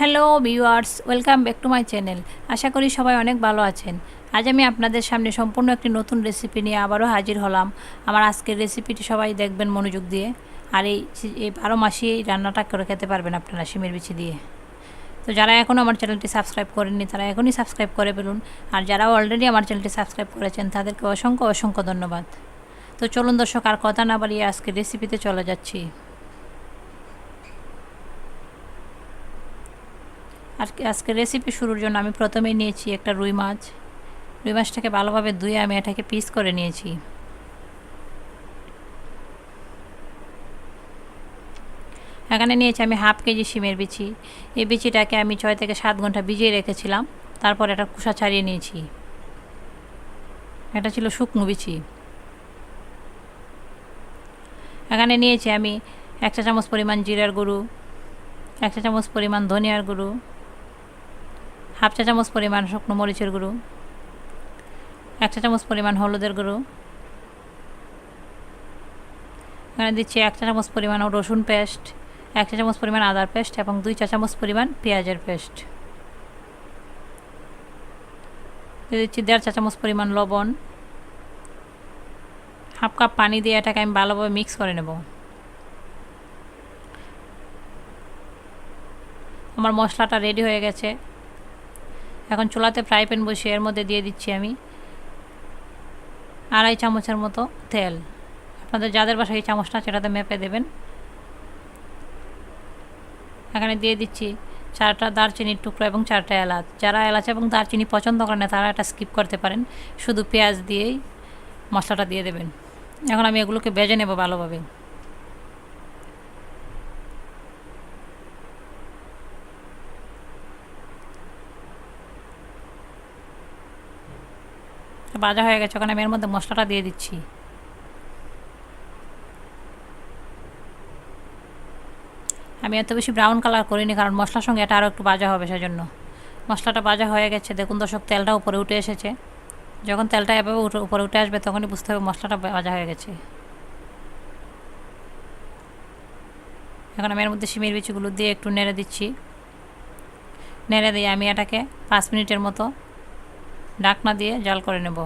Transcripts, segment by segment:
Hello viewers, welcome back to my channel. আশা করি সবাই অনেক ভালো আছেন। আজ আমি আপনাদের সামনে সম্পূর্ণ একটি নতুন রেসিপি নিয়ে আবারও হাজির হলাম। আমার আজকের রেসিপিটি সবাই দেখবেন মনোযোগ দিয়ে। আর এই 12 মাসে এই রান্নাটা করে খেতে পারবেন আপনারা শিমের বিচি দিয়ে। তো যারা এখনও আমার চ্যানেলটি সাবস্ক্রাইব করেননি তারা এখনই সাবস্ক্রাইব করে ফেলুন। আর যারা অলরেডি আমার চ্যানেলটি সাবস্ক্রাইব করেছেন তাদেরকে অসংখ্য অসংখ্য ধন্যবাদ। তো চলুন দর্শক, আর কথা না বাড়িয়ে আজকের রেসিপিতে চলে যাচ্ছি। আজকে রেসিপি শুরুর জন্য আমি প্রথমেই নিয়েছি একটা রুই মাছ। রুই মাছটাকে ভালোভাবে ধুয়ে আমি এটাকে পিস করে নিয়েছি। এখানে নিয়েছি আমি হাফ কেজি শিমের বিচি। এই বিচিটাকে আমি 6 থেকে 7 ঘন্টা ভিজিয়ে রেখেছিলাম। তারপর এটা খোসা ছাড়িয়ে নিয়েছি। এটা ছিল শুকনো বিচি। এখানে নিয়েছি আমি 1 চা চামচ পরিমাণ জিরার গুঁড়ো, 1 চা চামচ পরিমাণ ধনিয়ার গুঁড়ো, হাফ চা চামচ পরিমাণ শুকনো মরিচের গুঁড়ো, 1 চা চামচ পরিমাণ হলুদের গুঁড়ো। এখানে দিচ্ছি 1 চা চামচ পরিমাণ রসুন পেস্ট, 1 চা চামচ পরিমাণ আদার পেস্ট এবং 2 চা চামচ পরিমাণ পেঁয়াজের পেস্ট। দিয়ে দিচ্ছি 1.5 চা চামচ পরিমাণ লবণ। হাফ কাপ পানি দিয়ে এটাকে আমি ভালোভাবে মিক্স করে নেব। আমার মশলাটা রেডি হয়ে গেছে। এখন চুলাতে ফ্রাই প্যান বসিয়ে এর মধ্যে দিয়ে দিচ্ছি আমি 2.5 চামচের মতো তেল। আপনাদের যাদের বাসায় এই চামচটা সেটাতে মেপে দেবেন। এখানে দিয়ে দিচ্ছি 4টা দারচিনির টুকরো এবং 4টা এলাচ। যারা এলাচ এবং দারচিনি পছন্দ করেন না তারা এটা স্কিপ করতে পারেন, শুধু পেঁয়াজ দিয়েই মশলাটা দিয়ে দেবেন। এখন আমি এগুলোকে ভেজে নেব ভালোভাবে। ভাজা হয়ে গেছে, ওখানে আমি এর মধ্যে মশলাটা দিয়ে দিচ্ছি। আমি এত বেশি ব্রাউন কালার করিনি, কারণ মশলার সঙ্গে এটা আরও একটু ভাজা হবে, সেজন্য। মশলাটা ভাজা হয়ে গেছে, দেখুন দর্শক, তেলটা উপরে উঠে এসেছে। যখন তেলটা এভাবে উপরে উঠে আসবে তখনই বুঝতে হবে মশলাটা ভাজা হয়ে গেছে। এখন আমি এর মধ্যে শিমের বিচিগুলো দিয়ে একটু নেড়ে দিচ্ছি। নেড়ে দিয়ে আমি এটাকে 5 মিনিটের মতো ঢাকনা দিয়ে জাল করে নেব।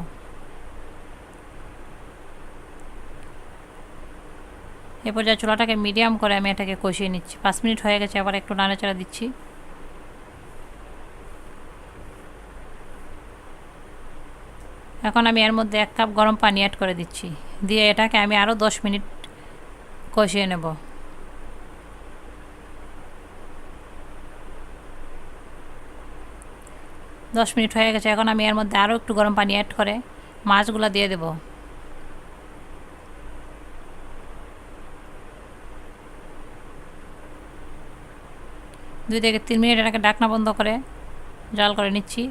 এ পর্যায়ে চুলাটাকে মিডিয়াম করে আমি এটাকে কষিয়ে নিচ্ছি। 5 মিনিট হয়ে গেছে, আবার একটু নাড়াচাড়া দিচ্ছি। এখন আমি এর মধ্যে 1 কাপ গরম পানি অ্যাড করে দিচ্ছি। দিয়ে এটাকে আমি আরও 10 মিনিট কষিয়ে নেব। দশ মিনিট হয়ে গেছে, এখন আমি এর মধ্যে আরও একটু গরম পানি অ্যাড করে মাছগুলো দিয়ে দেব। দুই থেকে 3 মিনিট এটাকে ঢাকনা বন্ধ করে জাল করে নিচ্ছি।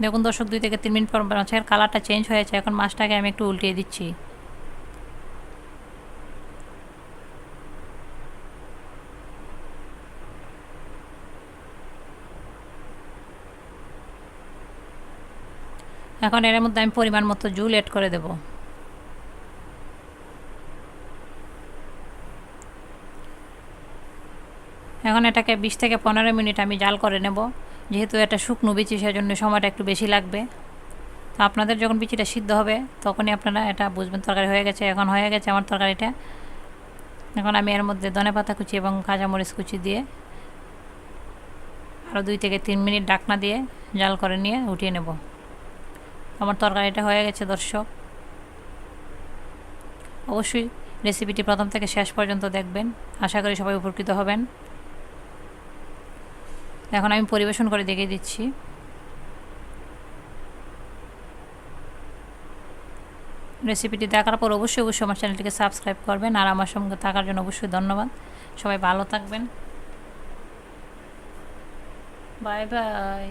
দেখুন দর্শক, 2 থেকে 3 মিনিট পর মাছের কালারটা চেঞ্জ হয়েছে। এখন মাছটাকে আমি একটু উল্টিয়ে দিচ্ছি। এখন এর মধ্যে আমি পরিমাণ মতো জল অ্যাড করে দেব। এখন এটাকে 20 থেকে 15 মিনিট আমি জাল করে নেব। যেহেতু এটা শুকনো বিচি, সেজন্য সময়টা একটু বেশি লাগবে। তো আপনাদের যখন বিচিটা সিদ্ধ হবে তখনই আপনারা এটা বুঝবেন তরকারি হয়ে গেছে। এখন হয়ে গেছে আমার তরকারিটা। এখন আমি এর মধ্যে ধনেপাতা কুচি এবং কাঁচামরিচ কুচি দিয়ে আরও 2 থেকে 3 মিনিট ঢাকনা দিয়ে জাল করে নিয়ে উঠিয়ে নেব। আমার তরকারিটা হয়ে গেছে দর্শক। অবশ্যই রেসিপিটি প্রথম থেকে শেষ পর্যন্ত দেখবেন, আশা করি সবাই উপকৃত হবেন। এখন আমি পরিবেশন করে দেখিয়ে দিচ্ছি। রেসিপিটি দেখার পর অবশ্যই আমার চ্যানেলটিকে সাবস্ক্রাইব করবেন। আর আমার সঙ্গে থাকার জন্য অবশ্যই ধন্যবাদ। সবাই ভালো থাকবেন। Bye bye.